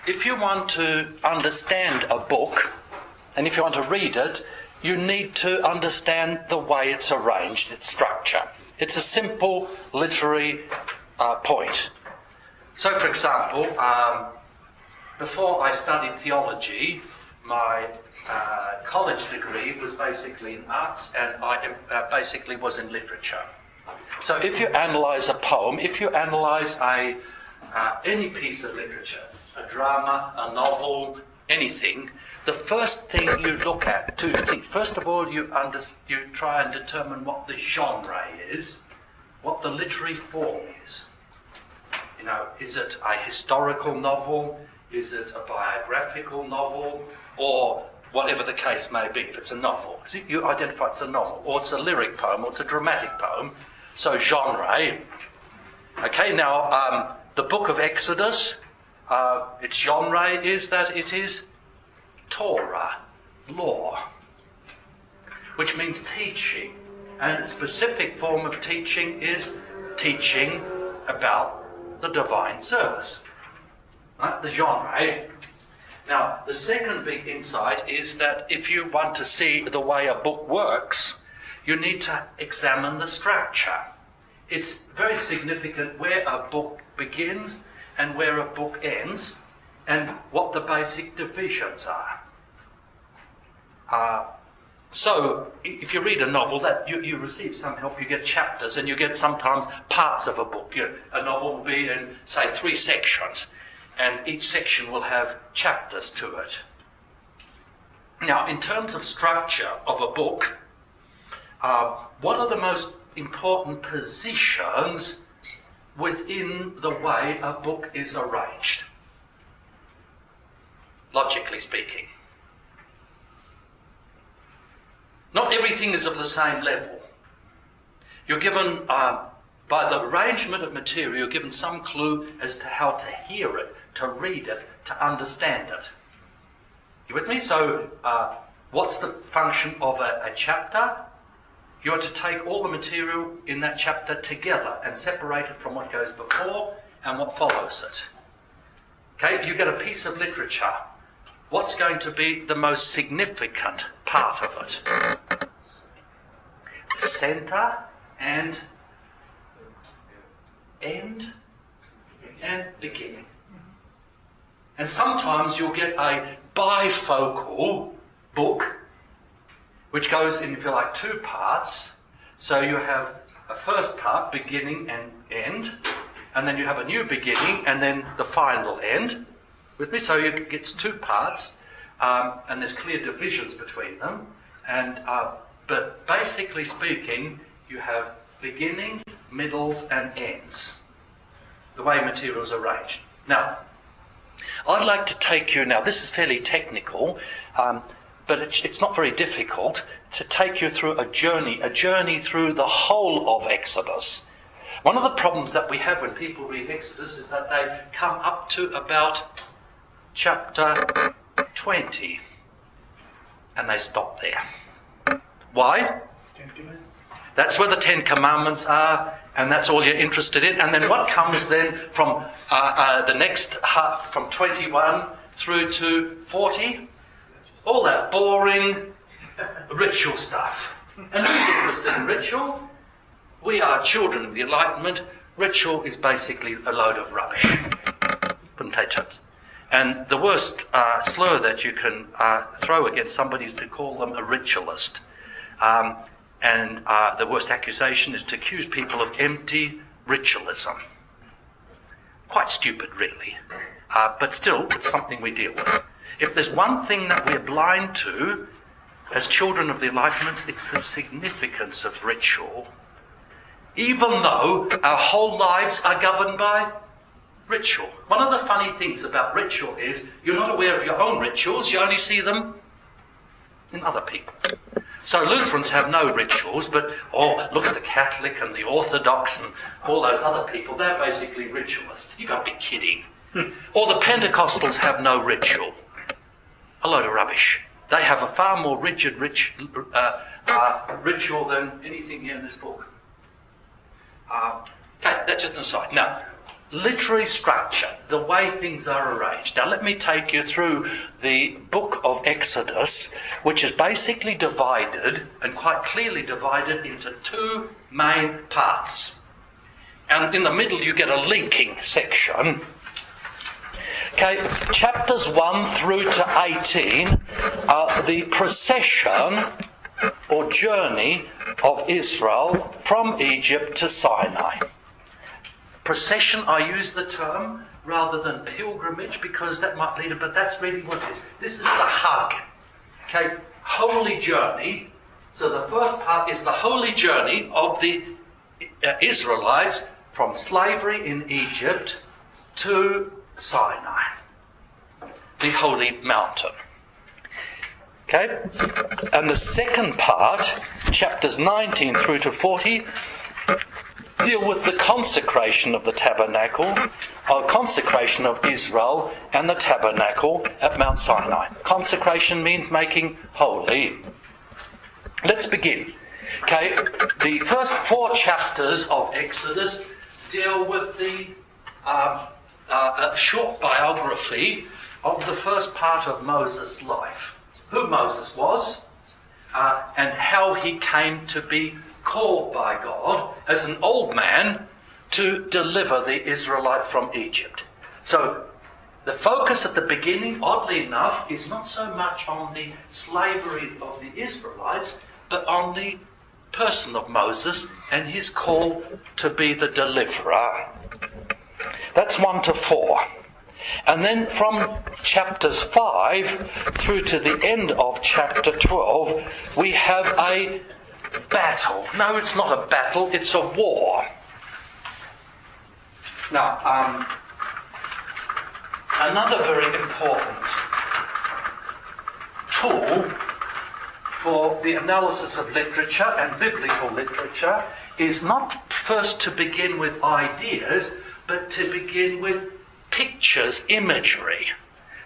If you want to understand a book, and if you want to read it, you need to understand the way it's arranged, its structure. It's a simple literary point. So, for example, before I studied theology, my college degree was basically in arts, and I basically was in literature. So if you analyse a poem, if you analyse any piece of literature, a drama, a novel, anything, the first thing you look at, two things. First of all, you try and determine what the genre is, what the literary form is. You know, is it a historical novel? Is it a biographical novel? Or whatever the case may be, if it's a novel. You identify it's a novel, or it's a lyric poem, or it's a dramatic poem. So genre. Okay, now the book of Exodus, its genre is that it is Torah, law, which means teaching. And the specific form of teaching is teaching about the divine service. Right? The genre. Now, the second big insight is that if you want to see the way a book works, you need to examine the structure. It's very significant where a book begins and where a book ends, and what the basic divisions are. So, if you read a novel, that you receive some help, you get chapters, and you get sometimes parts of a book. A novel will be in, say, 3 sections, and each section will have chapters to it. Now, in terms of structure of a book, what are the most important positions within the way a book is arranged, logically speaking? Not everything is of the same level. You're given, by the arrangement of material, you're given some clue as to how to hear it, to read it, to understand it. You with me? So, what's the function of a chapter? You are to take all the material in that chapter together and separate it from what goes before and what follows it. Okay, you get a piece of literature. What's going to be the most significant part of it? Centre and end and beginning. And sometimes you'll get a bifocal book which goes in, if you like, 2 parts. So you have a first part, beginning and end, and then you have a new beginning and then the final end. With me? So it gets 2 parts, and there's clear divisions between them. And but basically speaking, you have beginnings, middles, and ends. The way material is arranged. Now, I'd like to take you now. This is fairly technical, but it's not very difficult to take you through a journey through the whole of Exodus. One of the problems that we have when people read Exodus is that they come up to about chapter 20 and they stop there. Why? 10 Commandments. That's where the 10 Commandments are, and that's all you're interested in. And then what comes then from the next half, from 21 through to 40? All that boring ritual stuff. And who's interested in ritual? We are children of the Enlightenment. Ritual is basically a load of rubbish. Potatoes. And the worst slur that you can throw against somebody is to call them a ritualist. And the worst accusation is to accuse people of empty ritualism. Quite stupid, really. But still, it's something we deal with. If there's one thing that we're blind to, as children of the Enlightenment, it's the significance of ritual. Even though our whole lives are governed by ritual. One of the funny things about ritual is you're not aware of your own rituals, you only see them in other people. So Lutherans have no rituals, but look at the Catholic and the Orthodox and all those other people, they're basically ritualists. You've got to be kidding. Or the Pentecostals have no ritual. A load of rubbish. They have a far more rigid ritual than anything here in this book. Okay, that's just an aside. Now, literary structure, the way things are arranged. Now let me take you through the book of Exodus, which is basically divided, and quite clearly divided, into two main parts. And in the middle you get a linking section. Okay, chapters 1 through to 18 are the procession or journey of Israel from Egypt to Sinai. Procession, I use the term rather than pilgrimage because that might lead it, but that's really what it is. This is the hug. Okay, holy journey. So the first part is the holy journey of the Israelites from slavery in Egypt to Sinai, the holy mountain. Okay, and the second part, chapters 19 through to 40, deal with the consecration of the tabernacle, or consecration of Israel and the tabernacle at Mount Sinai. Consecration means making holy. Let's begin. Okay, the first 4 chapters of Exodus deal with the a short biography of the first part of Moses' life. Who Moses was, and how he came to be called by God as an old man to deliver the Israelites from Egypt. So the focus at the beginning, oddly enough, is not so much on the slavery of the Israelites, but on the person of Moses and his call to be the deliverer. That's 1 to 4. And then from chapters 5 through to the end of chapter 12, we have a battle. No, it's not a battle, it's a war. Now, another very important tool for the analysis of literature and biblical literature is not first to begin with ideas, but to begin with pictures, imagery.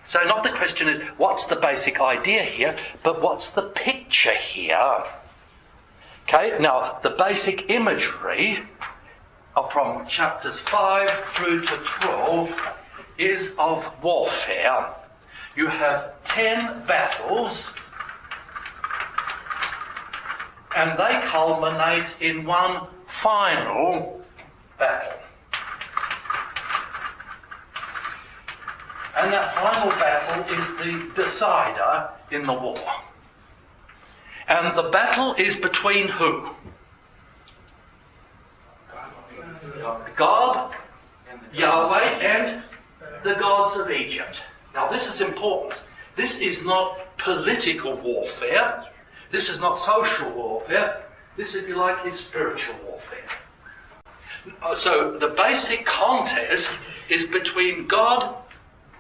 So not the question is, what's the basic idea here, but what's the picture here? Okay, now the basic imagery from chapters 5 through to 12 is of warfare. You have 10 battles, and they culminate in one final battle. And that final battle is the decider in the war. And the battle is between who? God, Yahweh, and the gods of Egypt. Now this is important. This is not political warfare. This is not social warfare. This, if you like, is spiritual warfare. So the basic contest is between God,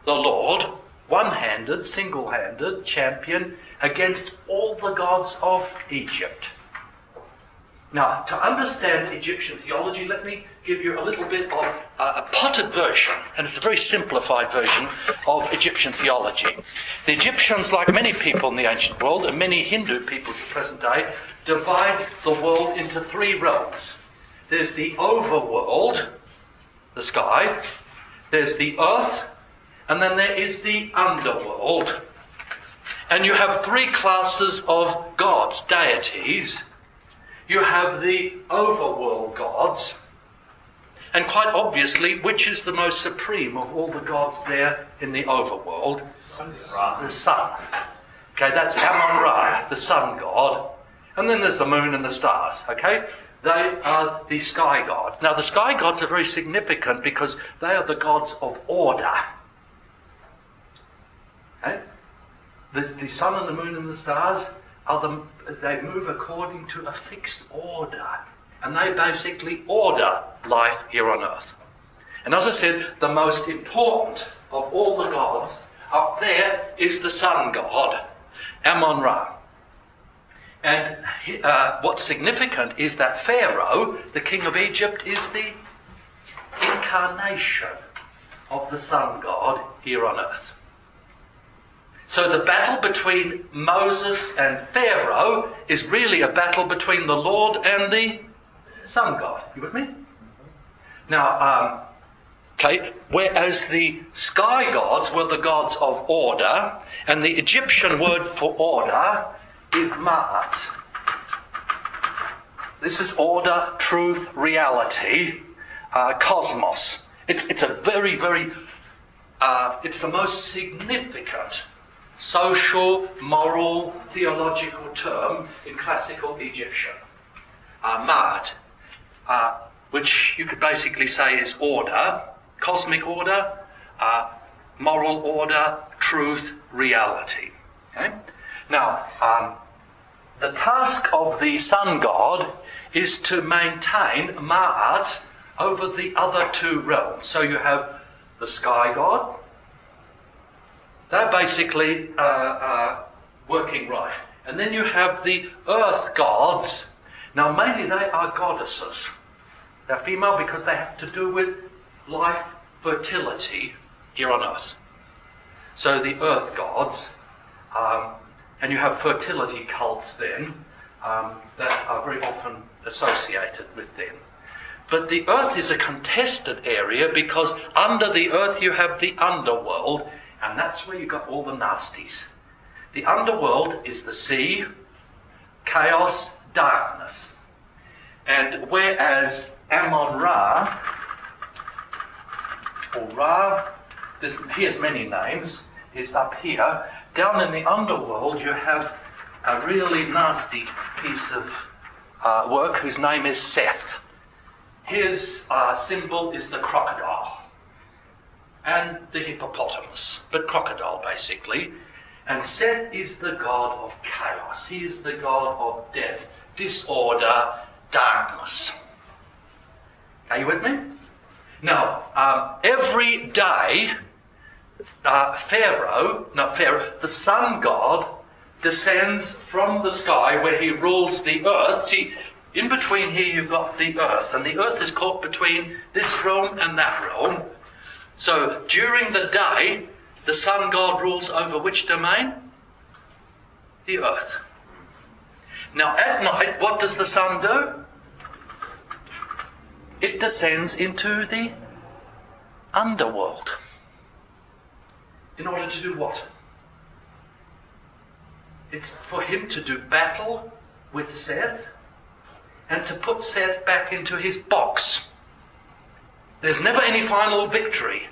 the Lord, one-handed, single-handed, champion, against all the gods of Egypt. Now, to understand Egyptian theology, let me give you a little bit of a potted version, and it's a very simplified version of Egyptian theology. The Egyptians, like many people in the ancient world, and many Hindu peoples of the present day, divide the world into 3 realms. There's the overworld, the sky, there's the earth, and then there is the underworld. And you have 3 classes of gods, deities. You have the overworld gods, and quite obviously, which is the most supreme of all the gods there in the overworld? The sun. Okay, that's Amun-Ra, the sun god. And then there's the moon and the stars, okay? They are the sky gods. Now, the sky gods are very significant because they are the gods of order. Okay? The sun and the moon and the stars they move according to a fixed order. And they basically order life here on earth. And as I said, the most important of all the gods up there is the sun god, Amun-Ra. And what's significant is that Pharaoh, the king of Egypt, is the incarnation of the sun god here on earth. So the battle between Moses and Pharaoh is really a battle between the Lord and the sun god. You with me? Now, Okay, whereas the sky gods were the gods of order, and the Egyptian word for order is ma'at. This is order, truth, reality, cosmos. It's a very, very, it's the most significant social, moral, theological term in classical Egyptian. Ma'at, which you could basically say is order, cosmic order, moral order, truth, reality. Okay? Now, the task of the sun god is to maintain ma'at over the other two realms. So you have the sky god. They're basically working right. And then you have the earth gods. Now, mainly they are goddesses. They're female because they have to do with life, fertility here on earth. So the earth gods, and you have fertility cults then, that are very often associated with them. But the earth is a contested area because under the earth you have the underworld, and that's where you got all the nasties. The underworld is the sea, chaos, darkness. And whereas Amun-Ra, or Ra, he has many names, is up here. Down in the underworld you have a really nasty piece of work whose name is Seth. His symbol is the crocodile and the hippopotamus, but crocodile basically. And Seth is the god of chaos. He is the god of death, disorder, darkness. Are you with me? Now, every day, the sun god descends from the sky where he rules the earth. See, in between here you've got the earth, and the earth is caught between this realm and that realm. So during the day, the sun god rules over which domain? The earth. Now at night, what does the sun do? It descends into the underworld. In order to do what? It's for him to do battle with Seth and to put Seth back into his box. There's never any final victory.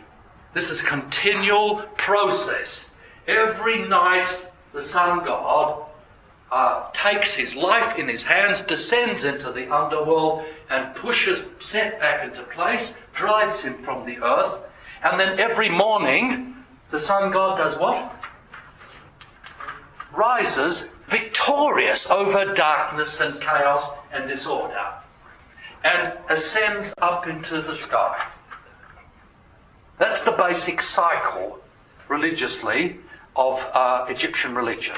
This is a continual process. Every night the sun god takes his life in his hands, descends into the underworld and pushes Seth back into place, drives him from the earth, and then every morning the sun god does what? Rises victorious over darkness and chaos and disorder and ascends up into the sky. That's the basic cycle, religiously, of Egyptian religion.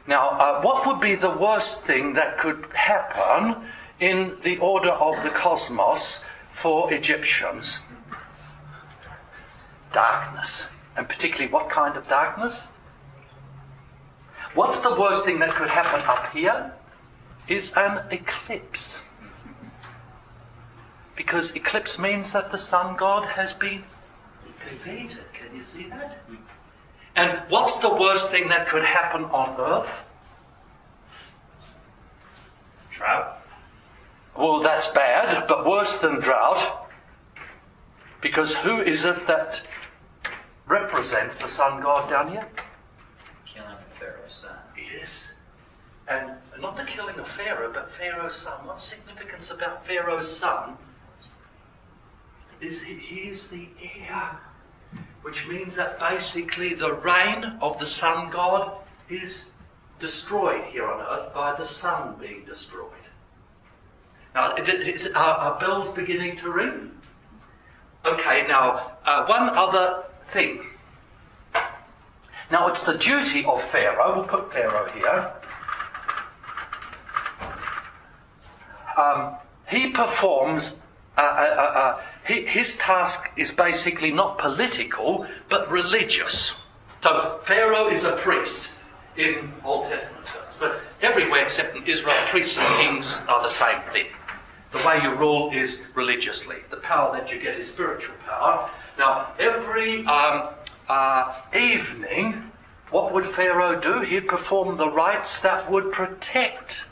Now, what would be the worst thing that could happen in the order of the cosmos for Egyptians? Darkness. And particularly what kind of darkness? What's the worst thing that could happen up here? Is an eclipse. Because eclipse means that the sun god has been defeated. Can you see that? And what's the worst thing that could happen on earth? Drought. Well, that's bad, but worse than drought. Because who is it that represents the sun god down here? Killing of Pharaoh's son. Yes. And not the killing of Pharaoh, but Pharaoh's son. What's significance about Pharaoh's son is he is the heir. Which means that basically the reign of the sun god is destroyed here on earth by the sun being destroyed. Now, are bells beginning to ring? Okay, now, one other thing. Now, it's the duty of Pharaoh, we'll put Pharaoh here. He performs, his task is basically not political, but religious. So, Pharaoh is a priest in Old Testament terms, but everywhere except in Israel, priests and kings are the same thing. The way you rule is religiously. The power that you get is spiritual power. Now, every evening, what would Pharaoh do? He'd perform the rites that would protect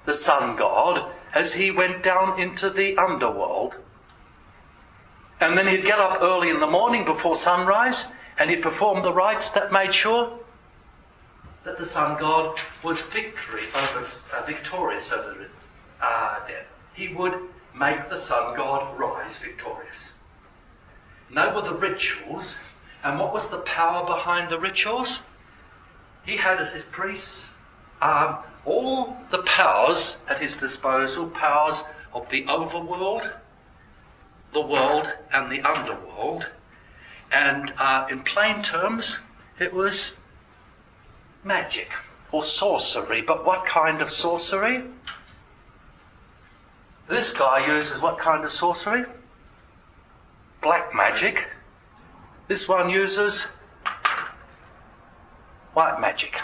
the sun god as he went down into the underworld. And then he'd get up early in the morning before sunrise and he'd perform the rites that made sure that the sun god was victorious over death. He would make the sun god rise victorious. And they were the rituals. And what was the power behind the rituals? He had as his priests all the powers at his disposal, powers of the overworld, the world and the underworld. And in plain terms, it was magic or sorcery. But what kind of sorcery? This guy uses what kind of sorcery? Black magic. This one uses white magic.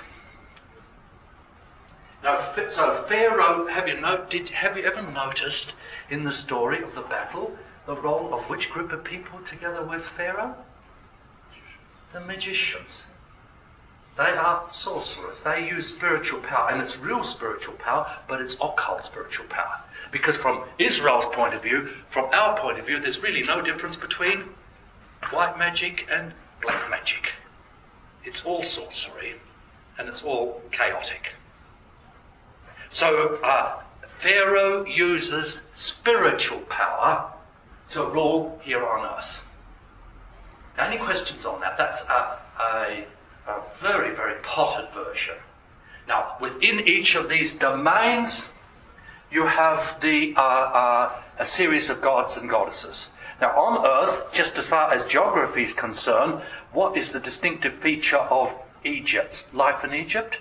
Now, so Pharaoh, have you ever noticed in the story of the battle the role of which group of people together with Pharaoh? The magicians. They are sorcerers. They use spiritual power, and it's real spiritual power, but it's occult spiritual power. Because from Israel's point of view, from our point of view, there's really no difference between white magic and black magic. It's all sorcery, and it's all chaotic. So Pharaoh uses spiritual power to rule here on earth. Now, any questions on that? That's a very, very potted version. Now, within each of these domains, you have a series of gods and goddesses. Now, on earth, just as far as geography is concerned, what is the distinctive feature of Egypt's life in Egypt?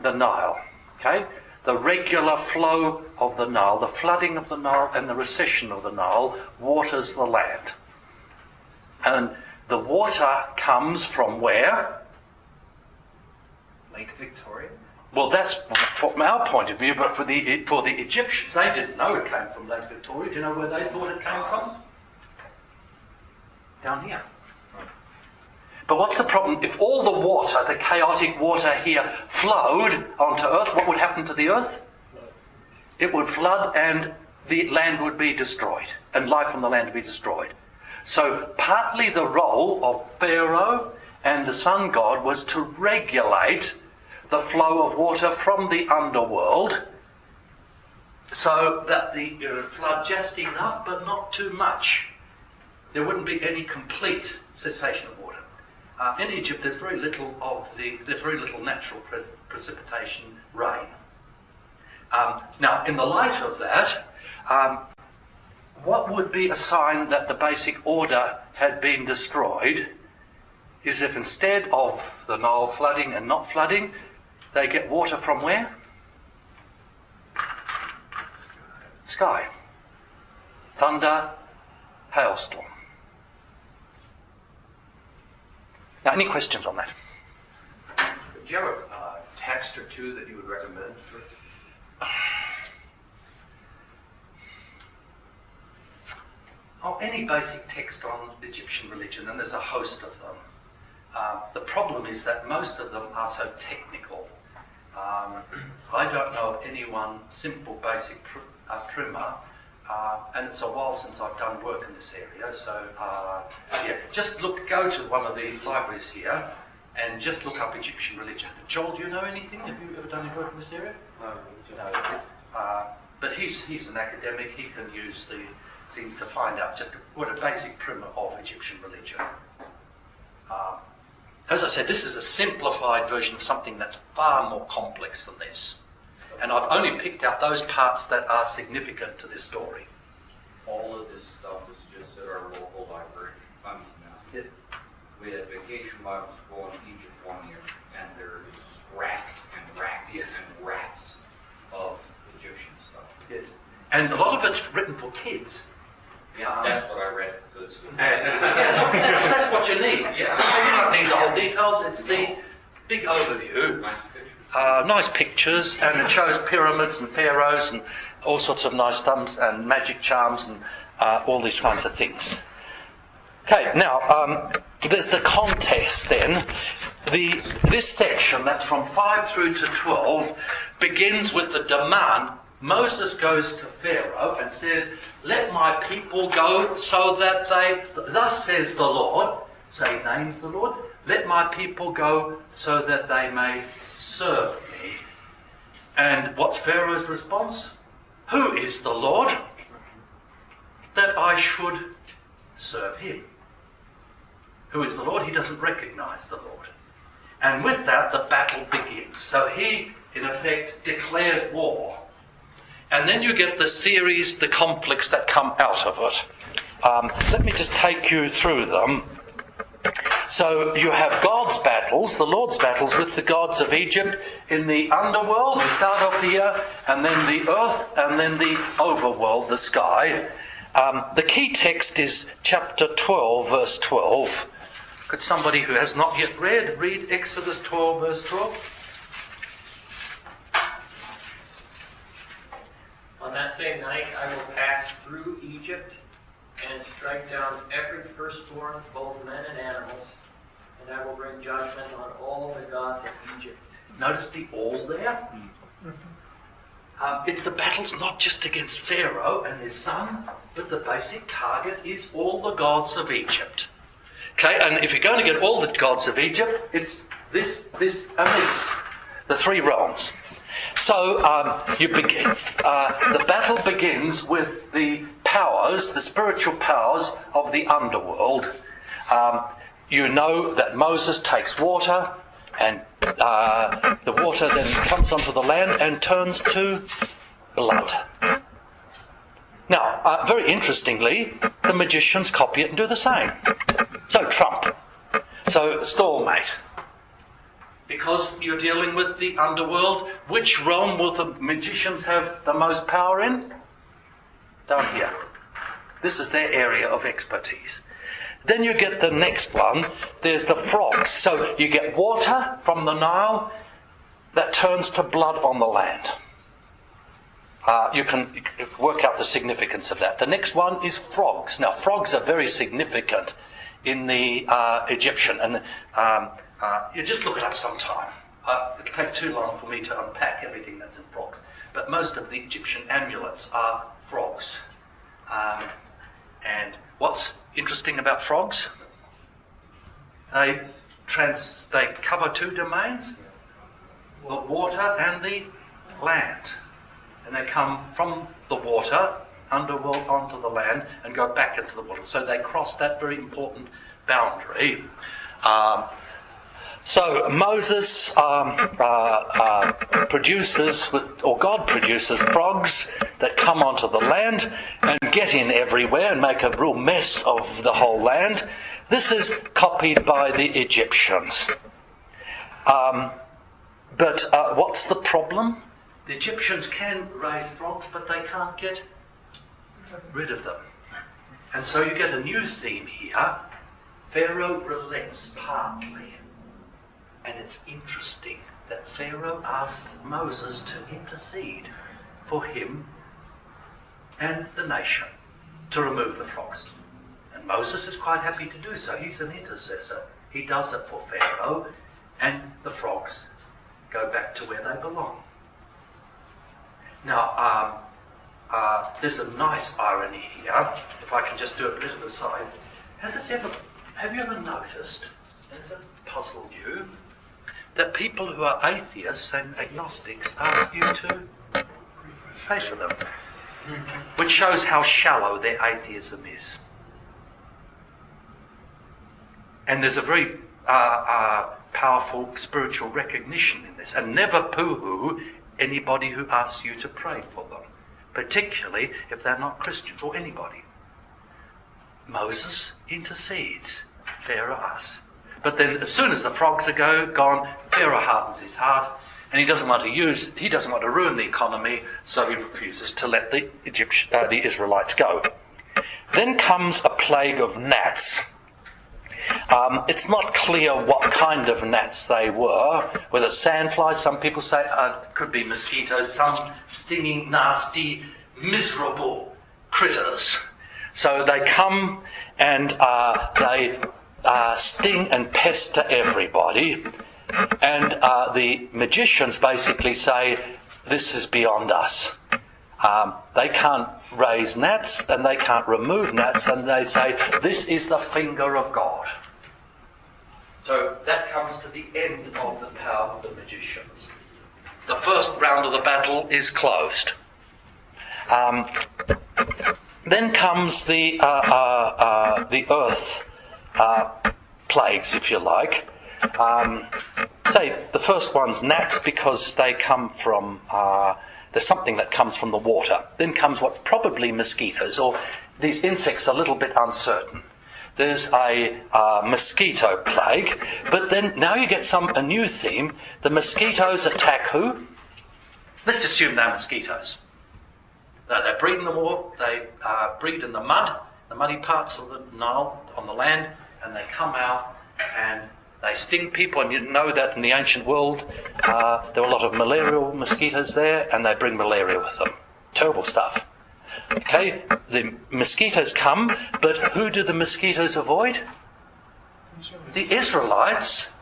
The Nile. Okay? The regular flow of the Nile, the flooding of the Nile and the recession of the Nile waters the land. And the water comes from where? Lake Victoria? Well, that's from our point of view, but for the Egyptians, they didn't know it came from Lake Victoria. Do you know where they thought it came from? Down here. But what's the problem? If all the water, the chaotic water here, flowed onto earth, what would happen to the earth? It would flood and the land would be destroyed, and life on the land would be destroyed. So partly the role of Pharaoh and the sun god was to regulate the flow of water from the underworld so that it would flood just enough but not too much. There wouldn't be any complete cessation of water. In Egypt, there's very little natural precipitation, rain. Now, in the light of that, what would be a sign that the basic order had been destroyed is if instead of the Nile flooding and not flooding, they get water from where? Sky. Thunder, hailstorm. Now, any questions on that? Do you have a text or two that you would recommend? Any basic text on Egyptian religion, and there's a host of them. The problem is that most of them are so technical. I don't know of any one simple, basic primer, and it's a while since I've done work in this area. So, just go to one of the libraries here and just look up Egyptian religion. Joel, do you know anything? Have you ever done any work in this area? No. But he's an academic. He can use the things to find out just what a basic primer of Egyptian religion. As I said, this is a simplified version of something that's far more complex than this. And I've only picked out those parts that are significant to this story. All of this stuff is just at our local library. We had vacation Bible school in Egypt one year, and there is racks and racks and racks of Egyptian stuff. Yes. And a lot of it's written for kids. Yeah, that's what I read. That's what you need. Yeah. You don't need the whole details. It's the big overview. Nice pictures. Nice pictures, and it shows pyramids and pharaohs all sorts of nice thumbs and magic charms and all these kinds of things. Okay, now there's the context then. This section, that's from 5 through to 12, begins with the demand. Moses goes to Pharaoh and says, "Let my people go so that they, thus says the Lord," so he names the Lord, "let my people go so that they may serve me." And what's Pharaoh's response? "Who is the Lord that I should serve him?" Who is the Lord? He doesn't recognize the Lord. And with that, the battle begins. So he, in effect, declares war. And then you get the series, the conflicts that come out of it. Let me just take you through them. So you have God's battles, the Lord's battles with the gods of Egypt in the underworld. We start off here, and then the earth, and then the overworld, the sky. The key text is chapter 12, verse 12. Could somebody who has not yet read Exodus 12, verse 12? "On that same night I will pass through Egypt and strike down every firstborn, both men and animals, and I will bring judgment on all the gods of Egypt." Notice the all there? It's the battles not just against Pharaoh and his son, but the basic target is all the gods of Egypt. Okay, and if you're going to get all the gods of Egypt, it's this, and this. The three realms. So the battle begins with the powers, the spiritual powers of the underworld. You know that Moses takes water, and the water then comes onto the land and turns to blood. Now, very interestingly, the magicians copy it and do the same. So Trump. So stalemate. Because you're dealing with the underworld, which realm will the magicians have the most power in? Down here. This is their area of expertise. Then you get the next one. There's the frogs. So you get water from the Nile that turns to blood on the land. You can work out the significance of that. The next one is frogs. Now, frogs are very significant in the Egyptian, and you just look it up sometime. It'll take too long for me to unpack everything that's in frogs. But most of the Egyptian amulets are frogs. And what's interesting about frogs? They cover two domains, the water and the land. And they come from the water, underworld, onto the land, and go back into the water. So they cross that very important boundary. So Moses God produces frogs that come onto the land and get in everywhere and make a real mess of the whole land. This is copied by the Egyptians. But what's the problem? The Egyptians can raise frogs, but they can't get rid of them. And so you get a new theme here. Pharaoh relents partly. And it's interesting that Pharaoh asks Moses to intercede for him and the nation to remove the frogs. And Moses is quite happy to do so. He's an intercessor. He does it for Pharaoh, and the frogs go back to where they belong. Now, there's a nice irony here, if I can just do a bit of a side. Have you ever noticed, has it puzzled you, that people who are atheists and agnostics ask you to pray for them? Which shows how shallow their atheism is. And there's a very powerful spiritual recognition in this. And never poo-hoo anybody who asks you to pray for them, particularly if they're not Christians or anybody. Moses intercedes. Pharaoh asks. But then as soon as the frogs are gone, Pharaoh hardens his heart, and he doesn't want to ruin the economy, so he refuses to let the Israelites go. Then comes a plague of gnats. It's not clear what kind of gnats they were, whether sandflies, some people say it could be mosquitoes, some stinging, nasty, miserable critters. So they come and they sting and pester everybody, and the magicians basically say, this is beyond us. They can't raise gnats and they can't remove gnats, and they say, this is the finger of God. So that comes to the end of the power of the magicians. The first round of the battle is closed. Then comes the earth plagues, if you like. Say the first one's gnats, because they come from, there's something that comes from the water. Then comes what's probably mosquitoes, or these insects are a little bit uncertain. There's a mosquito plague, but then now you get a new theme. The mosquitoes attack who? Let's assume they're mosquitoes. They breed in the water, they breed in the mud, the muddy parts of the Nile on the land, and they come out and they sting people. And you know that in the ancient world there were a lot of malarial mosquitoes there, and they bring malaria with them. Terrible stuff. Okay, the mosquitoes come, but who do the mosquitoes avoid? The Israelites,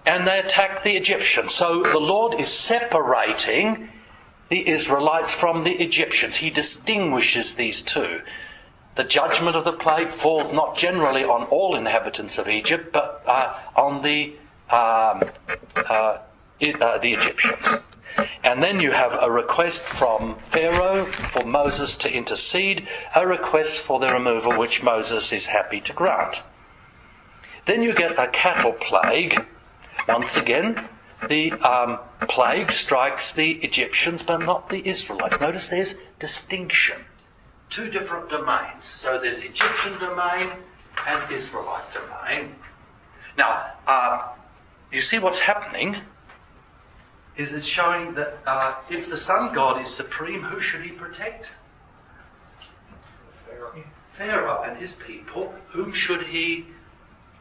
and they attack the Egyptians. So the Lord is separating the Israelites from the Egyptians. He distinguishes these two. The judgment of the plague falls not generally on all inhabitants of Egypt, but on the Egyptians. And then you have a request from Pharaoh for Moses to intercede, a request for the removal which Moses is happy to grant. Then you get a cattle plague. Once again, the plague strikes the Egyptians but not the Israelites. Notice there's distinction. Two different domains. So there's Egyptian domain and Israelite domain. Now, you see what's happening is it's showing that if the sun god is supreme, who should he protect? Pharaoh and his people. Whom should he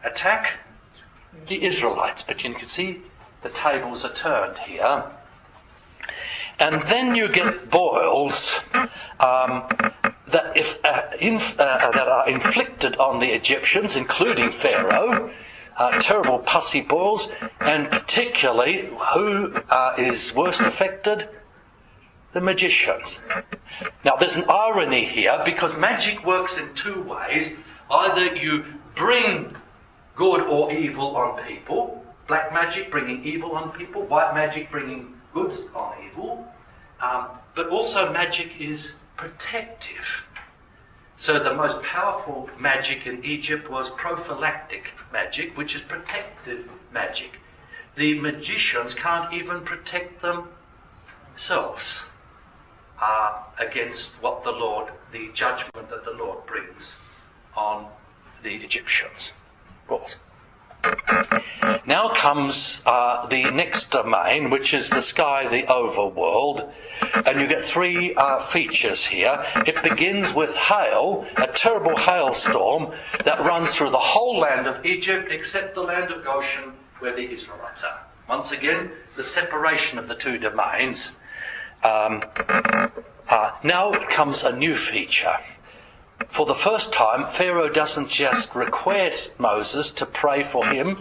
attack? The Israelites. But you can see the tables are turned here. And then you get boils that are inflicted on the Egyptians, including Pharaoh. Terrible pussy boils, and particularly who is worst affected? The magicians. Now there's an irony here, because magic works in two ways. Either you bring good or evil on people, black magic bringing evil on people, white magic bringing goods on evil, but also magic is protective. So the most powerful magic in Egypt was prophylactic magic, which is protective magic. The magicians can't even protect themselves against what the judgment that the Lord brings on the Egyptians. Now comes the next domain, which is the sky, the overworld. And you get three features here. It begins with hail, a terrible hailstorm that runs through the whole land of Egypt except the land of Goshen where the Israelites are. Once again, the separation of the two domains. Now comes a new feature. For the first time, Pharaoh doesn't just request Moses to pray for him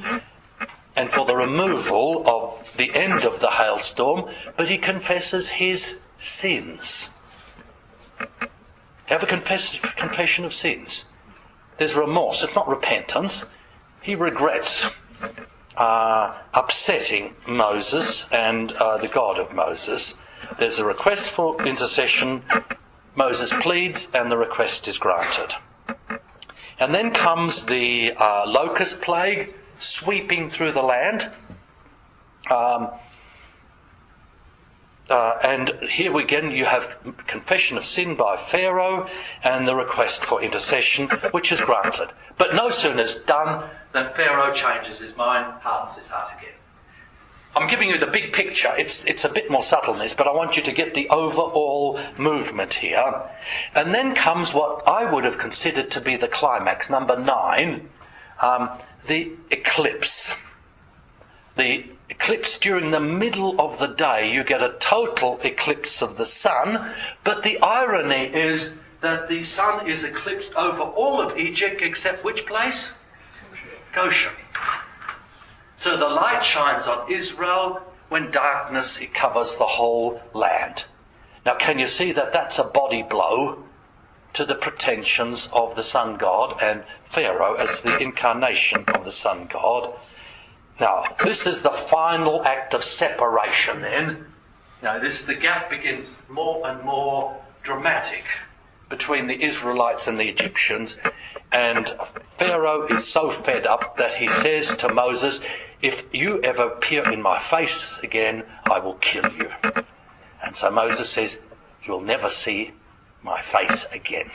and for the removal of the end of the hailstorm, but he confesses his sins. Have a confession of sins. There's remorse. It's not repentance. He regrets upsetting Moses and the God of Moses. There's a request for intercession. Moses pleads, and the request is granted. And then comes the locust plague sweeping through the land. And here again you have confession of sin by Pharaoh and the request for intercession, which is granted. But no sooner is done than Pharaoh changes his mind, hardens his heart again. I'm giving you the big picture. It's a bit more subtle than this, but I want you to get the overall movement here. And then comes what I would have considered to be the climax, number 9. the eclipse. The eclipse during the middle of the day, you get a total eclipse of the sun, but the irony is that the sun is eclipsed over all of Egypt except which place? Goshen. So the light shines on Israel when darkness it covers the whole land. Now can you see that that's a body blow to the pretensions of the sun god and Pharaoh as the incarnation of the sun god? Now, this is the final act of separation then. Now, the gap begins more and more dramatic between the Israelites and the Egyptians. And Pharaoh is so fed up that he says to Moses, if you ever appear in my face again, I will kill you. And so Moses says, you'll never see my face again.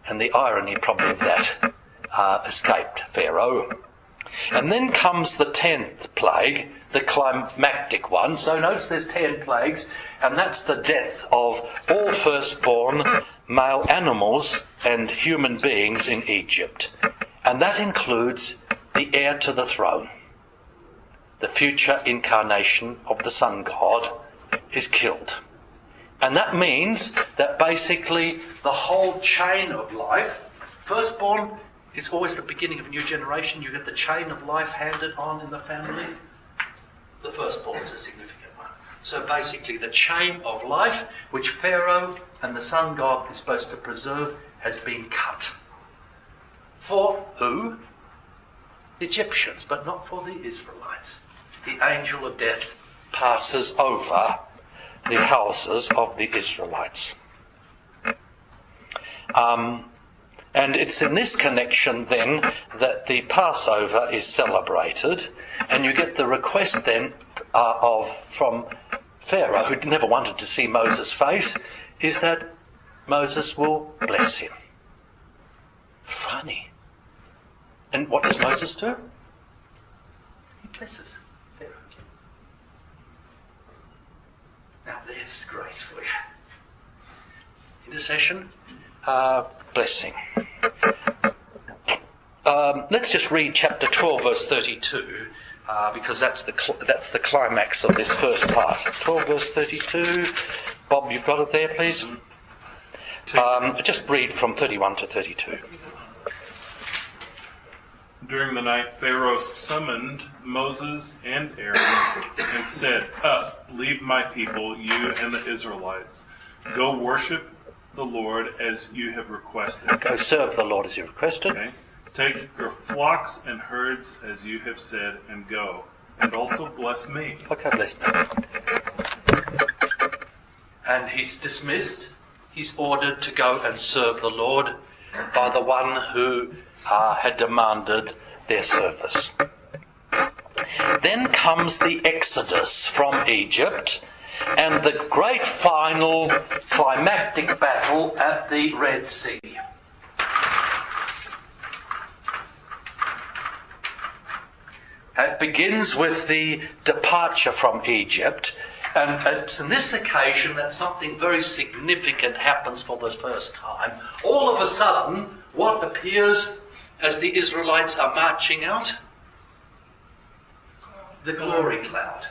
And the irony probably of that escaped Pharaoh. And then comes the 10th plague, the climactic one. So notice there's 10 plagues, and that's the death of all firstborn male animals and human beings in Egypt. And that includes the heir to the throne. The future incarnation of the sun god is killed. And that means that basically the whole chain of life, firstborn is always the beginning of a new generation. You get the chain of life handed on in the family. The firstborn is a significant one. So basically the chain of life, which Pharaoh and the sun god is supposed to preserve, has been cut. For who? The Egyptians, but not for the Israelites. The angel of death passes over the houses of the Israelites. And it's in this connection then that the Passover is celebrated, and you get the request then from Pharaoh, who never wanted to see Moses' face, is that Moses will bless him. Funny. And what does Moses do? He blesses Pharaoh. Now there's grace for you. Intercession. Blessing. Let's just read chapter 12, verse 32, because that's the climax of this first part. 12, verse 32. Bob, you've got it there, please? Just read from 31 to 32. During the night, Pharaoh summoned Moses and Aaron and said, "Up, leave my people, you and the Israelites. Go worship the Lord as you have requested." Go serve the Lord as you requested. Okay. Take your flocks and herds as you have said, and go. And also bless me. Okay, bless me. And he's dismissed. He's ordered to go and serve the Lord by the one who had demanded their service. Then comes the Exodus from Egypt and the great final climactic battle at the Red Sea. It begins with the departure from Egypt, and it's on this occasion that something very significant happens for the first time. All of a sudden, what appears as the Israelites are marching out? The glory cloud.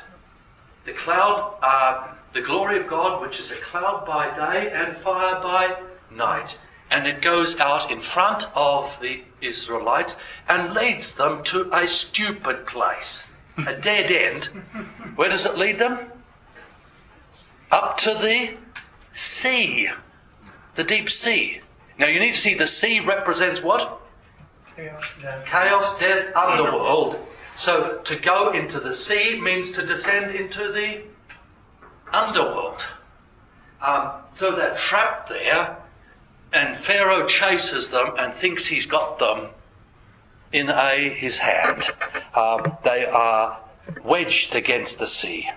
The cloud, the glory of God, which is a cloud by day and fire by night. And it goes out in front of the Israelites and leads them to a stupid place, a dead end. Where does it lead them? Up to the sea, the deep sea. Now you need to see the sea represents what? Chaos, death, underworld. So to go into the sea means to descend into the underworld. So they're trapped there, and Pharaoh chases them and thinks he's got them in his hand. They are wedged against the sea.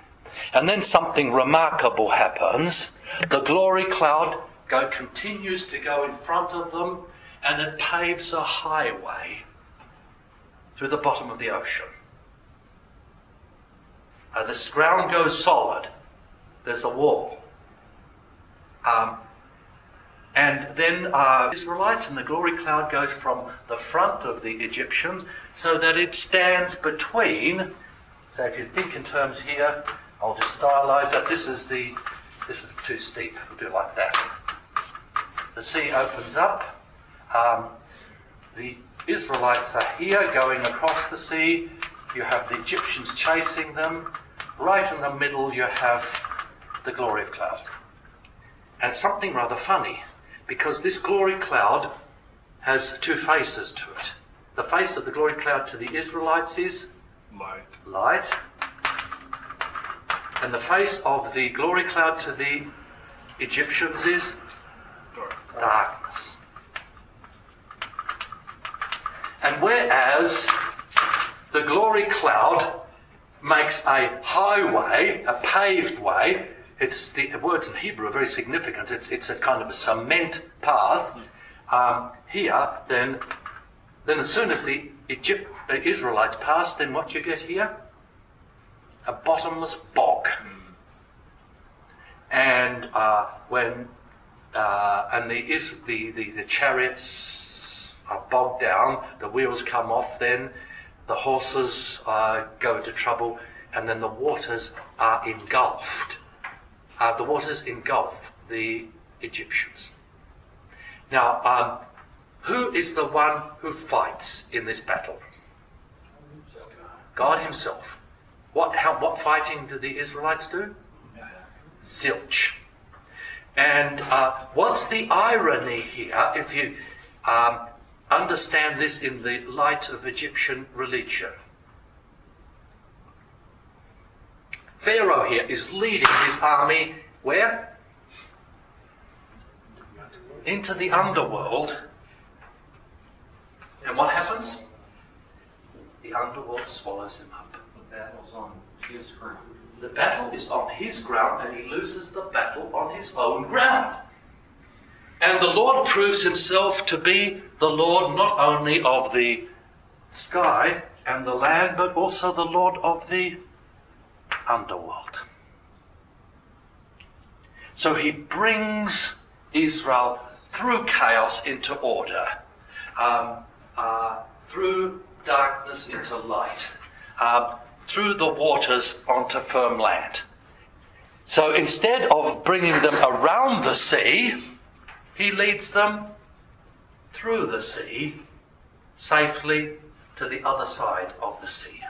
And then something remarkable happens. The glory cloud continues to go in front of them, and it paves a highway through the bottom of the ocean. The ground goes solid. There's a wall. And then Israelites and the glory cloud goes from the front of the Egyptians so that it stands between. So if you think in terms here, I'll just stylize that. This is too steep. We'll do it like that. The sea opens up. The Israelites are here going across the sea. You have the Egyptians chasing them. Right in the middle you have the glory of cloud. And something rather funny, because this glory cloud has two faces to it. The face of the glory cloud to the Israelites is light. And the face of the glory cloud to the Egyptians is darkness. And whereas the glory cloud makes a highway, a paved way, the words in Hebrew are very significant. It's a kind of a cement path. Here, then as soon as the Israelites pass, then what you get here? A bottomless bog. And the chariots are bogged down, the wheels come off, then the horses go into trouble, and then the waters are engulfed. The waters engulf the Egyptians. Now, who is the one who fights in this battle? God himself. What fighting do the Israelites do? Zilch. And what's the irony here, if you understand this in the light of Egyptian religion? Pharaoh here is leading his army where? Into the underworld. And what happens? The underworld swallows him up. The battle's on his ground. The battle is on his ground, and he loses the battle on his own ground. And the Lord proves himself to be the Lord not only of the sky and the land, but also the Lord of the underworld. So he brings Israel through chaos into order, through darkness into light, through the waters onto firm land. So instead of bringing them around the sea, he leads them through the sea safely to the other side of the sea.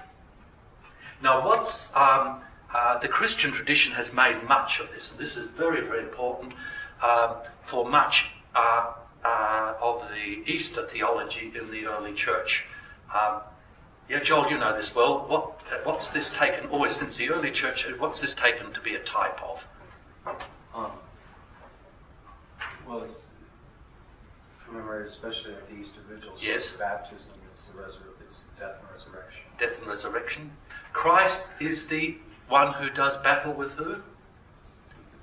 Now, what's the Christian tradition has made much of this, and this is very, very important for much of the Easter theology in the early church. Yeah, Joel, you know this well. What's this taken, always since the early church, what's this taken to be a type of? Well, it's commemorated especially at the Easter Vigil. So Yes. It's baptism, it's death and resurrection. Death and resurrection. Christ is the one who does battle with who?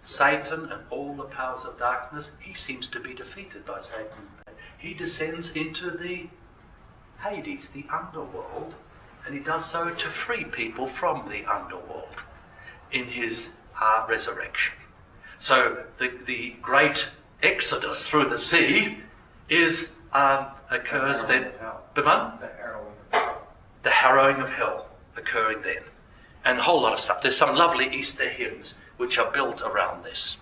Satan and all the powers of darkness. He seems to be defeated by Satan. He descends into the Hades, the underworld, and he does so to free people from the underworld in his resurrection. So the great exodus through the sea occurs then. The harrowing of hell occurring then, and a whole lot of stuff. There's some lovely Easter hymns which are built around this.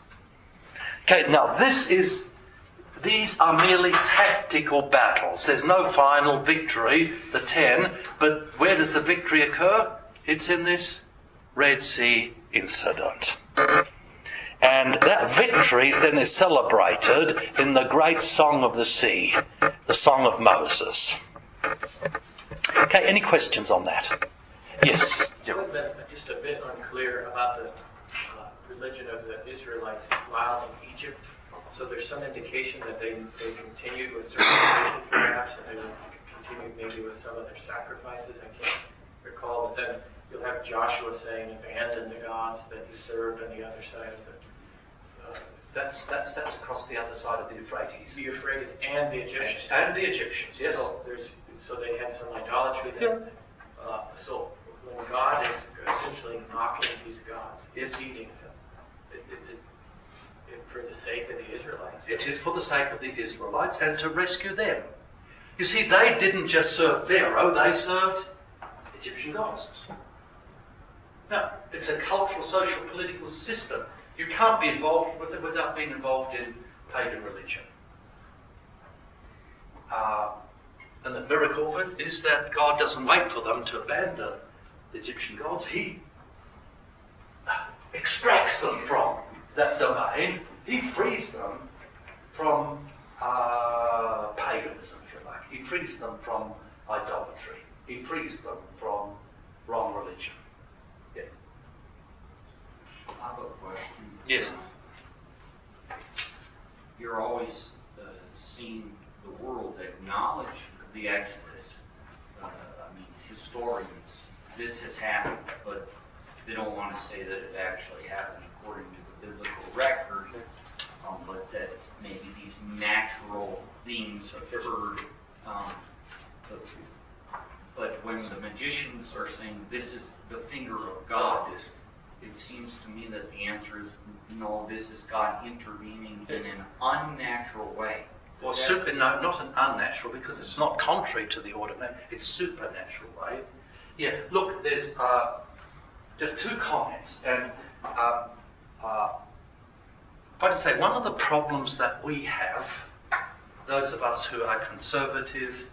Okay, now these are merely tactical battles. There's no final victory, the 10, but where does the victory occur? It's in this Red Sea incident. And that victory then is celebrated in the great Song of the Sea, the Song of Moses. Okay, any questions on that? Yes? I've been just a bit unclear about the religion of the Israelites while in Egypt. So there's some indication that they continued with circumcision perhaps, and they continued maybe with some of their sacrifices. I can't recall. But then you'll have Joshua saying, abandon the gods that you served on the other side of the... That's across the other side of the Euphrates. The Euphrates and the Egyptians. And the Egyptians, yes. So they had some idolatry there. Yeah. So when God is essentially mocking these gods, deceiving them, it's for the sake of the Israelites. It is for the sake of the Israelites and to rescue them. You see, they didn't just serve Pharaoh, they served Egyptian gods. Now, it's a cultural, social, political system. You can't be involved with it without being involved in pagan religion. And the miracle of it is that God doesn't wait for them to abandon the Egyptian gods. He extracts them from that domain. He frees them from paganism, if you like. He frees them from idolatry. He frees them from wrong religion. Yeah. I have a question. Yes. You're always seeing the world acknowledge the Exodus. Historians, this has happened, but they don't want to say that it actually happened according to the biblical record, but that maybe these natural things occurred. But when the magicians are saying this is the finger of God, it seems to me that the answer is no, this is God intervening in an unnatural way. Well, no, not an unnatural, because it's not contrary to the ordinary. It's supernatural way. Yeah, look, there's just two comments, and if I can say, one of the problems that we have, those of us who are conservative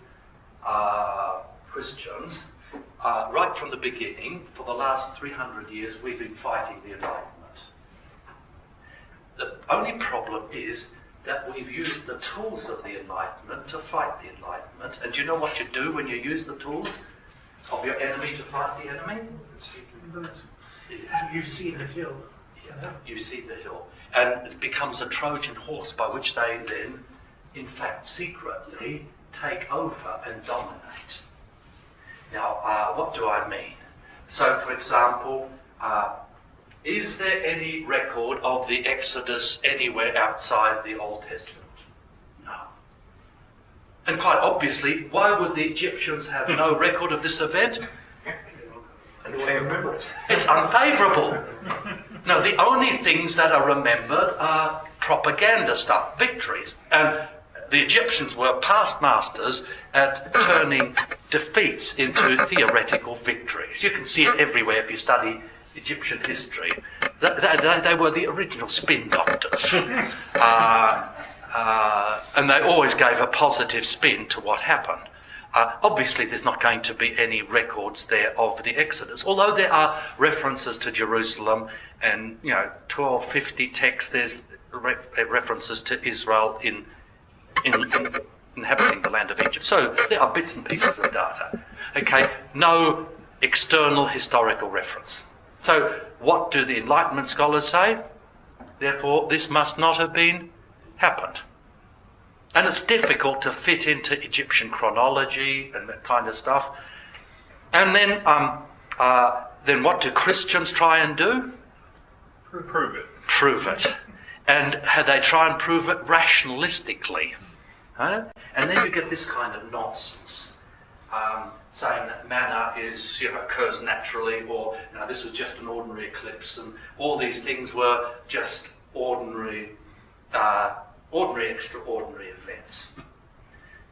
Christians, right from the beginning, for the last 300 years, we've been fighting the Enlightenment. The only problem is that we've used the tools of the Enlightenment to fight the Enlightenment. And do you know what you do when you use the tools of your enemy to fight the enemy? You've seen the hill. Yeah, you see the hill. And it becomes a Trojan horse by which they then, in fact, secretly take over and dominate. Now, what do I mean? So, for example, is there any record of the Exodus anywhere outside the Old Testament? No. And quite obviously, why would the Egyptians have no record of this event? Unfavorable. It's unfavourable. No, the only things that are remembered are propaganda stuff, victories. And the Egyptians were past masters at turning defeats into theoretical victories. You can see it everywhere if you study Egyptian history. They were the original spin doctors. And they always gave a positive spin to what happened. Obviously, there's not going to be any records there of the Exodus, although there are references to Jerusalem and, 1250 texts, there's references to Israel in inhabiting the land of Egypt. So there are bits and pieces of data. Okay, no external historical reference. So what do the Enlightenment scholars say? Therefore, this must not have happened. And it's difficult to fit into Egyptian chronology and that kind of stuff. And then what do Christians try and do? Prove it. Prove it. And they try and prove it rationalistically. Huh? And then you get this kind of nonsense, saying that manna occurs naturally, or this was just an ordinary eclipse, and all these things were just ordinary, extraordinary events.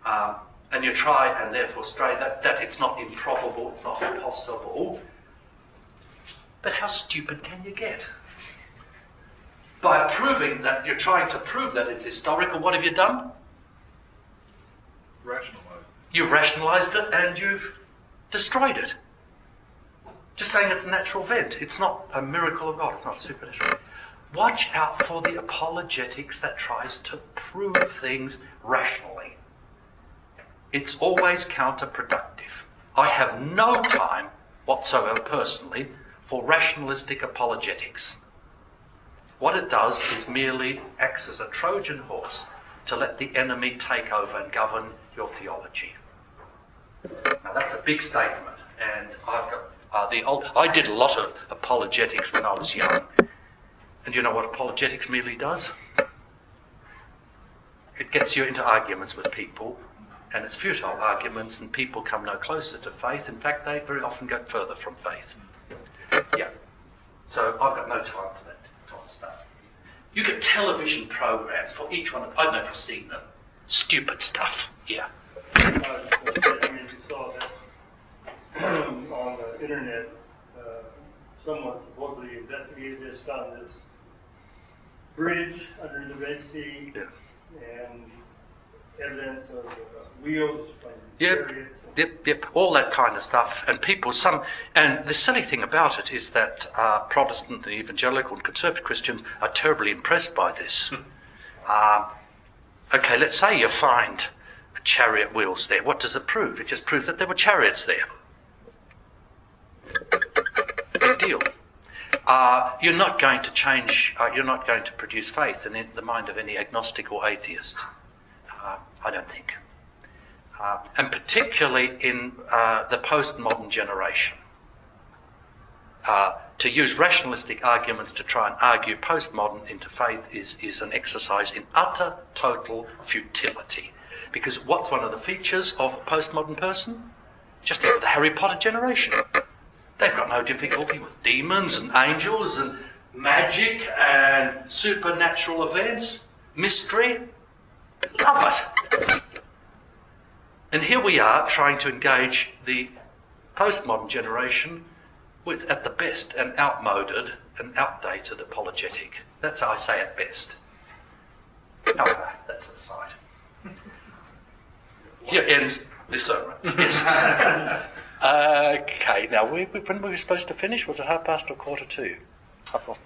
And you try and therefore say that it's not improbable, it's not impossible. But how stupid can you get? By proving that you're trying to prove that it's historical, what have you done? Rationalized. You've rationalized it and you've destroyed it. Just saying it's a natural event. It's not a miracle of God. It's not supernatural. Watch out for the apologetics that tries to prove things rationally. It's always counterproductive. I have no time whatsoever personally for rationalistic apologetics. What it does is merely acts as a Trojan horse to let the enemy take over and govern your theology. Now that's a big statement, and I've got I did a lot of apologetics when I was young. And you know what apologetics merely does? It gets you into arguments with people, and it's futile arguments, and people come no closer to faith. In fact, they very often go further from faith. Yeah. So I've got no time for that type of stuff. You get television programs for each one. I don't know if you've seen them. Stupid stuff. Yeah. You saw that on the internet. Someone supposedly investigated this, found this bridge under the Red Sea, and evidence of wheels from chariots. Yep, all that kind of stuff. And and the silly thing about it is that Protestant and evangelical and conservative Christians are terribly impressed by this. Okay, let's say you find chariot wheels there. What does it prove? It just proves that there were chariots there. Big deal. You're not going to change, you're not going to produce faith in the mind of any agnostic or atheist. I don't think. And particularly in the postmodern generation. To use rationalistic arguments to try and argue postmodern into faith is an exercise in utter, total futility. Because what's one of the features of a postmodern person? Just think of the Harry Potter generation. They've got no difficulty with demons and angels and magic and supernatural events, mystery. Love it. And here we are trying to engage the postmodern generation with, at the best, an outmoded and outdated apologetic. That's how I say at best. However, that's aside. Here ends this sermon. Yes. Okay, now when were we supposed to finish? Was it 2:30 or 2:45?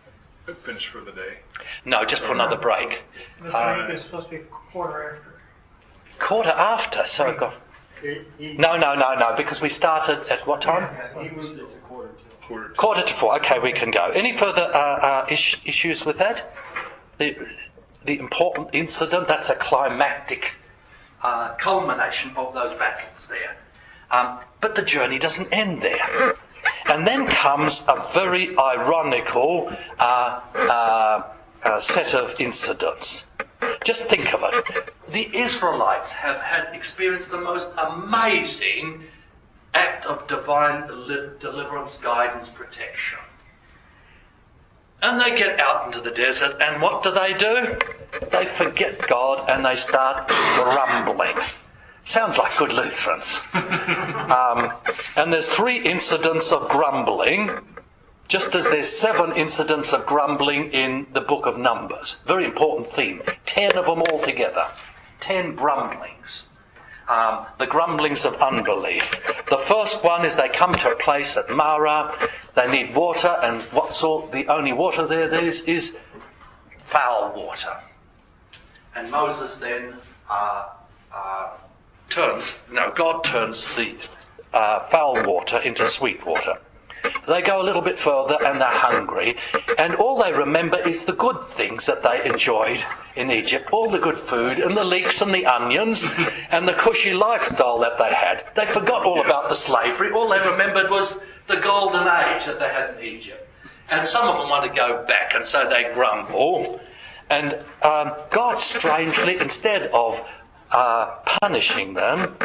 We're finished for the day. No, just for another break. The break is supposed to be quarter after. Quarter after, so I've got... No, because we started at what time? He moved it to quarter to. Quarter to 4. Okay, we can go. Any further issues with that? The important incident, that's a climactic culmination of those battles there. But the journey doesn't end there. And then comes a very ironical set of incidents. Just think of it. The Israelites have had experienced the most amazing act of divine deliverance, guidance, protection. And they get out into the desert, and what do? They forget God and they start grumbling. Sounds like good Lutherans. And there's 3 incidents of grumbling, just as there's 7 incidents of grumbling in the book of Numbers. Very important theme. 10 of them all together. 10 grumblings. The grumblings of unbelief. The first one is they come to a place at Marah. They need water, and the only water there is foul water. And Moses then God turns the foul water into sweet water. They go a little bit further and they're hungry, and all they remember is the good things that they enjoyed in Egypt, all the good food and the leeks and the onions and the cushy lifestyle that they had. They forgot all about the slavery. All they remembered was the golden age that they had in Egypt. And some of them want to go back, and so they grumble. And God, strangely, instead of punishing them,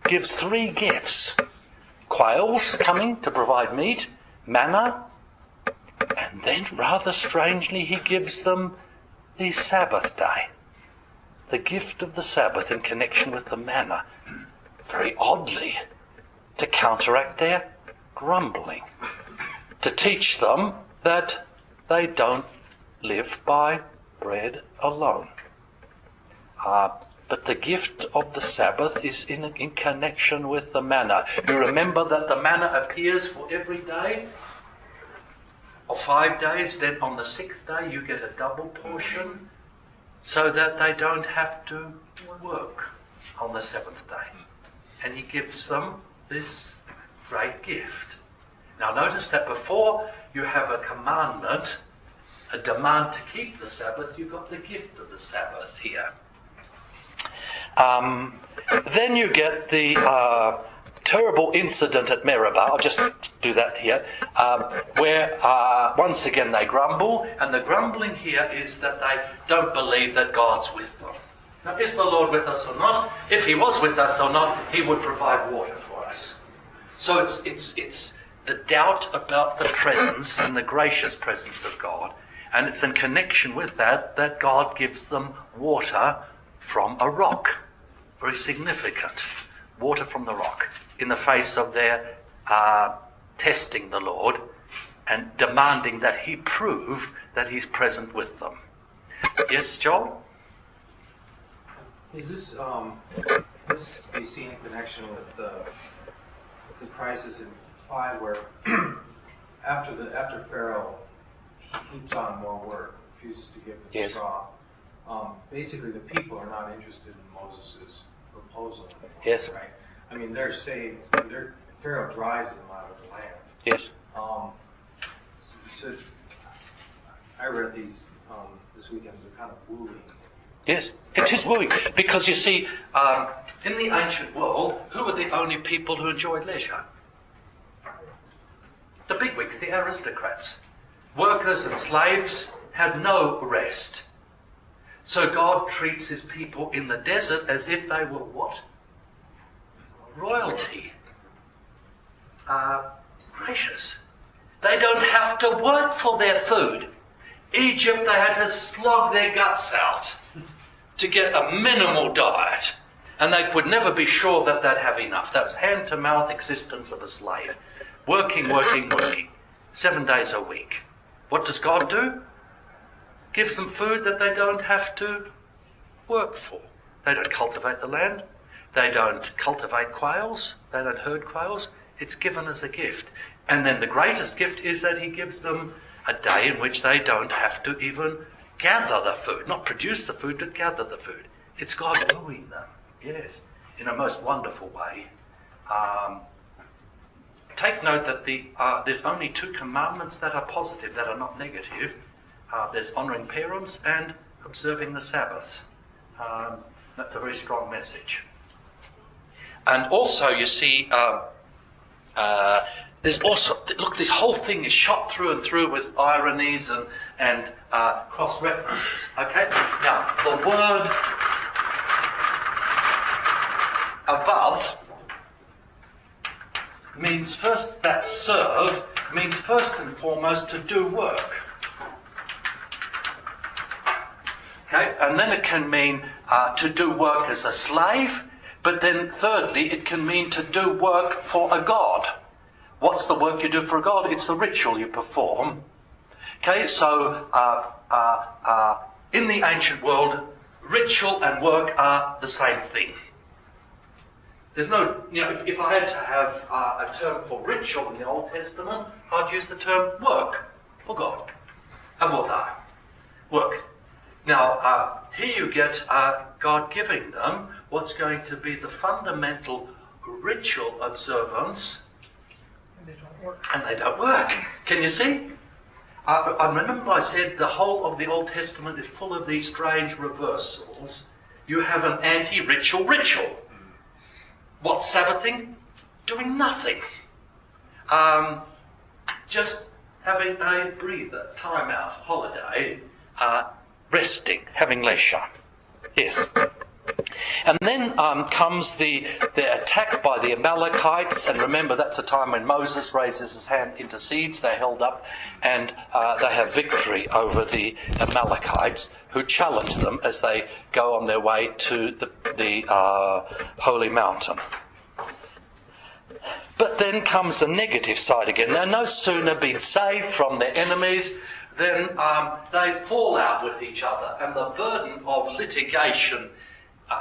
gives 3 gifts. Quails coming to provide meat, manna, and then, rather strangely, he gives them the Sabbath day. The gift of the Sabbath in connection with the manna. Very oddly, to counteract their grumbling. To teach them that they don't live by bread alone. But the gift of the Sabbath is in connection with the manna. You remember that the manna appears for every day of 5 days. Then on the 6th day you get a double portion, so that they don't have to work on the 7th day. And he gives them this great gift. Now notice that before you have a commandment, a demand to keep the Sabbath, you've got the gift of the Sabbath here. Then you get the terrible incident at Meribah. I'll just do that here, where once again they grumble, and the grumbling here is that they don't believe that God's with them. Now, is the Lord with us or not? If he was with us or not, he would provide water for us. So it's the doubt about the presence and the gracious presence of God, and it's in connection with that God gives them water from a rock. very significant. Water from the rock in the face of their testing the Lord and demanding that he prove that he's present with them. Yes, Joel? Is this be seen in connection with the crisis in 5, where after Pharaoh heaps on more work, refuses to give them straw? Basically, the people are not interested in Moses' proposal anymore, yes. Right? I mean, they're saved. Pharaoh drives them out of the land. Yes. So I read these this weekend. They're kind of wooing. Yes, it is wooing. Because you see, in the ancient world, who were the only people who enjoyed leisure? The bigwigs, the aristocrats. Workers and slaves had no rest. So God treats his people in the desert as if they were what? Royalty. Gracious. They don't have to work for their food. Egypt, they had to slog their guts out to get a minimal diet. And they could never be sure that they'd have enough. That was hand-to-mouth existence of a slave. Working. 7 days a week. What does God do? Gives them food that they don't have to work for. They don't cultivate the land. They don't cultivate quails. They don't herd quails. It's given as a gift. And then the greatest gift is that he gives them a day in which they don't have to even gather the food. Not produce the food, but gather the food. It's God wooing them. Yes, in a most wonderful way. Take note that there's only 2 commandments that are positive, that are not negative. There's honouring parents and observing the Sabbath. That's a very strong message. And also, you see, there's also, look, this whole thing is shot through and through with ironies and cross-references. Okay? Now, the word avav means first, that serve, means first and foremost to do work. Okay? And then it can mean to do work as a slave, but then thirdly, it can mean to do work for a god. What's the work you do for a god? It's the ritual you perform. Okay, so in the ancient world, ritual and work are the same thing. There's no, if I had to have a term for ritual in the Old Testament, I'd use the term work for God. Avodah, work. Now, here you get God giving them what's going to be the fundamental ritual observance. And they don't work. Can you see? I remember I said the whole of the Old Testament is full of these strange reversals. You have an anti-ritual ritual. What's Sabbathing? Doing nothing. Just having a breather, time out, holiday, resting, having leisure. Yes. And then comes the attack by the Amalekites, and remember that's a time when Moses raises his hand, intercedes, they're held up, and they have victory over the Amalekites, who challenge them as they go on their way to the holy mountain. But then comes the negative side again. They're no sooner been saved from their enemies than they fall out with each other, and the burden of litigation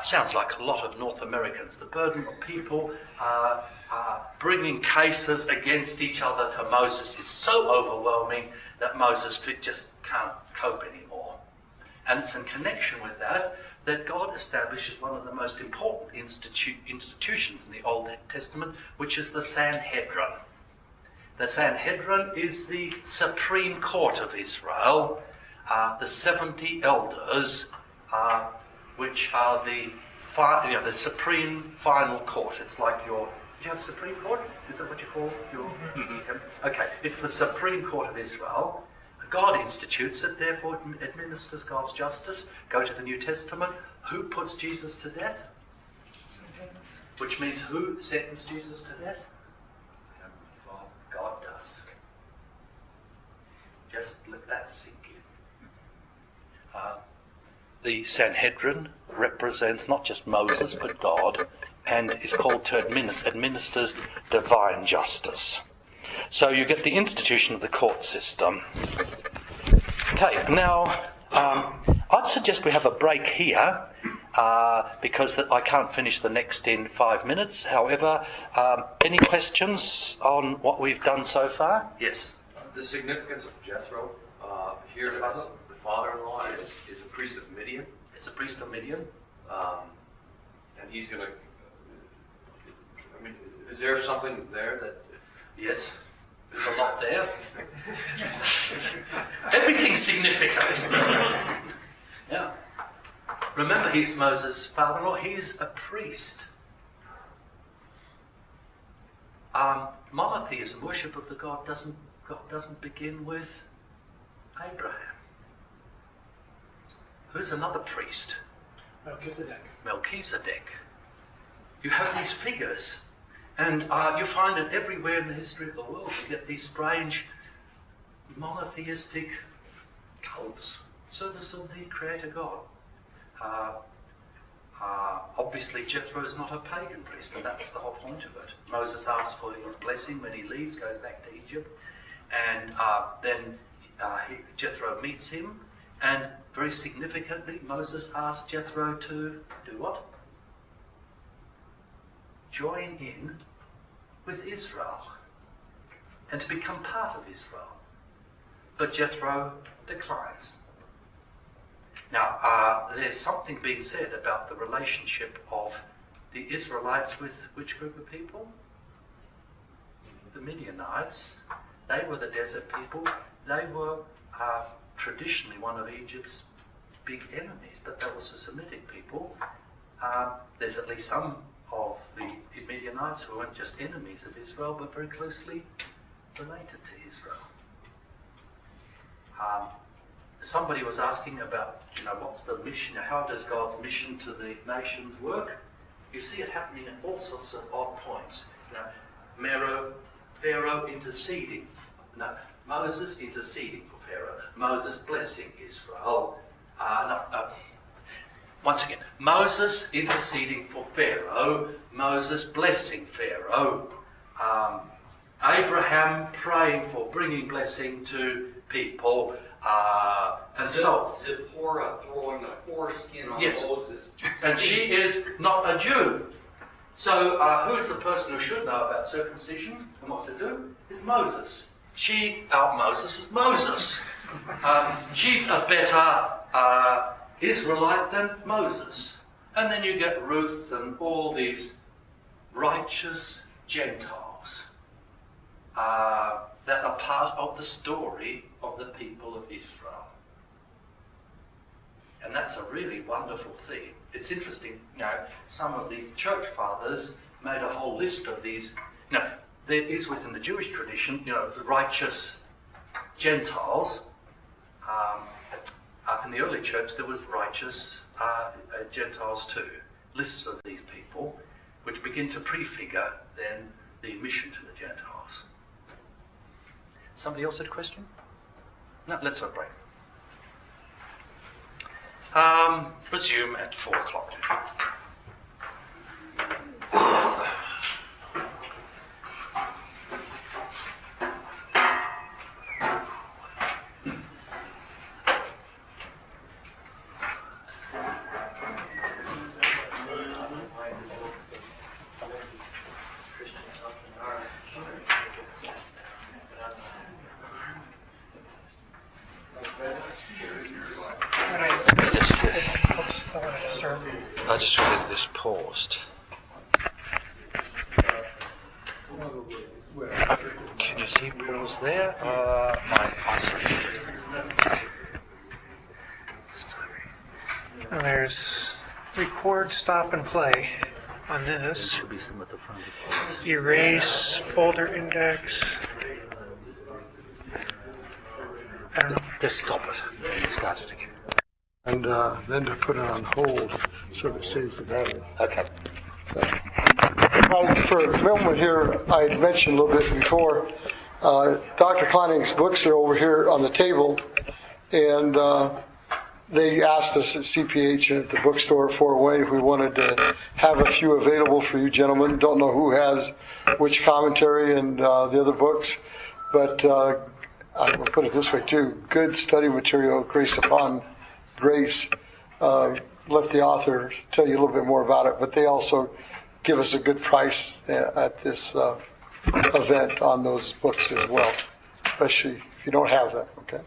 sounds like a lot of North Americans. The burden of people bringing cases against each other to Moses is so overwhelming that Moses just can't cope anymore. And it's in connection with that God establishes one of the most important institutions in the Old Testament, which is the Sanhedrin. The Sanhedrin is the supreme court of Israel, the 70 elders, which are the supreme final court. It's like your... Do you have Supreme Court? Is that what you call your... Mm-hmm. Okay, it's the Supreme Court of Israel. God institutes it, therefore it administers God's justice. Go to the New Testament. Who puts Jesus to death? Which means who sentenced Jesus to death? God does. Just let that sink in. the Sanhedrin represents not just Moses but God, and is called to administers divine justice. So you get the institution of the court system. Okay, now I'd suggest we have a break here because I can't finish the next in 5 minutes. However, any questions on what we've done so far? Yes. The significance of Jethro here as the father-in-law is a priest of Midian. It's a priest of Midian. And he's going to... I mean, is there something there that... Yes. There's a lot there. Everything's significant. Yeah. Remember, he's Moses' father-in-law. He is a priest. Monotheism, worship of the God doesn't begin with Abraham. Who's another priest? Melchizedek. You have these figures, and you find it everywhere in the history of the world. You get these strange monotheistic cults, service of the Creator God. Obviously, Jethro is not a pagan priest, and that's the whole point of it. Moses asks for his blessing when he leaves, goes back to Egypt, and then Jethro meets him, and very significantly, Moses asks Jethro to do what? Join in with Israel and to become part of Israel. But Jethro declines. Now, there's something being said about the relationship of the Israelites with which group of people? The Midianites. They were the desert people. They were traditionally one of Egypt's big enemies, but they were also Semitic people. There's at least some of the Midianites who weren't just enemies of Israel, but very closely related to Israel. Somebody was asking about, what's the mission? How does God's mission to the nations work? You see it happening at all sorts of odd points. Pharaoh interceding. Moses interceding for Pharaoh. Moses blessing Israel. Once again, Moses interceding for Pharaoh. Moses blessing Pharaoh. Abraham praying for bringing blessing to people. And so Zipporah throwing a foreskin on yes. Moses. And she is not a Jew. So who is the person who should know about circumcision and what to do? It's Moses. Moses is Moses. She's a better Israelite than Moses. And then you get Ruth and all these righteous Gentiles that are part of the story of the people of Israel. And that's a really wonderful theme. It's interesting, some of the church fathers made a whole list of these. There is within the Jewish tradition, the righteous Gentiles. In the early church, there was righteous Gentiles too. Lists of these people, which begin to prefigure then the mission to the Gentiles. Somebody else had a question? No, let's have a break. Resume at 4 o'clock. I just wanted this paused. Can you see pause there? My eyes. And there's record, stop, and play on this. Should be some at the front of the Erase, folder index. I don't know. Just stop it. Start it again. And then to put it on hold so that it saves the battery. Okay. For a moment here, I had mentioned a little bit before, Dr. Kleinig's books are over here on the table, and they asked us at CPH at the bookstore at Fort Wayne if we wanted to have a few available for you gentlemen. Don't know who has which commentary and the other books, but I will put it this way too: good study material, Grace Upon Grace. Let the author tell you a little bit more about it, but they also give us a good price at this event on those books as well, especially if you don't have them. Okay,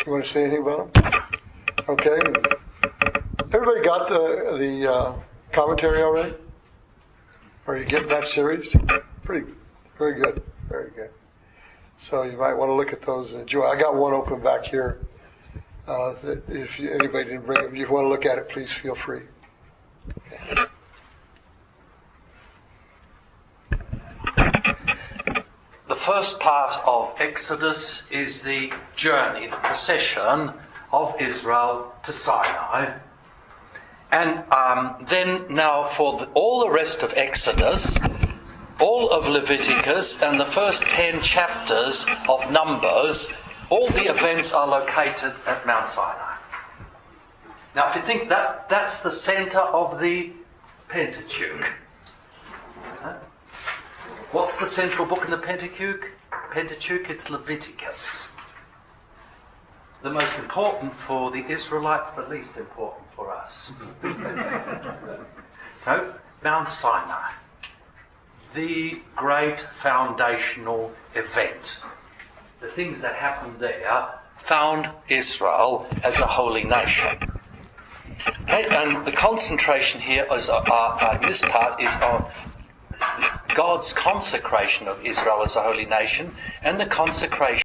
you want to say anything about them? Okay, everybody got the commentary already? Are you getting that series? Very good, very good. So you might want to look at those and enjoy. I got one open back here. If anybody didn't bring it, if you want to look at it, please feel free. Okay. The first part of Exodus is the journey, the procession of Israel to Sinai. And then now for all the rest of Exodus, all of Leviticus and the first 10 chapters of Numbers, all the events are located at Mount Sinai. Now if you think that's the centre of the Pentateuch. What's the central book in the Pentateuch? It's Leviticus. The most important for the Israelites, the least important for us. No, Mount Sinai. The great foundational event. The things that happened there found Israel as a holy nation. Okay, and the concentration here is, in this part is on God's consecration of Israel as a holy nation and the consecration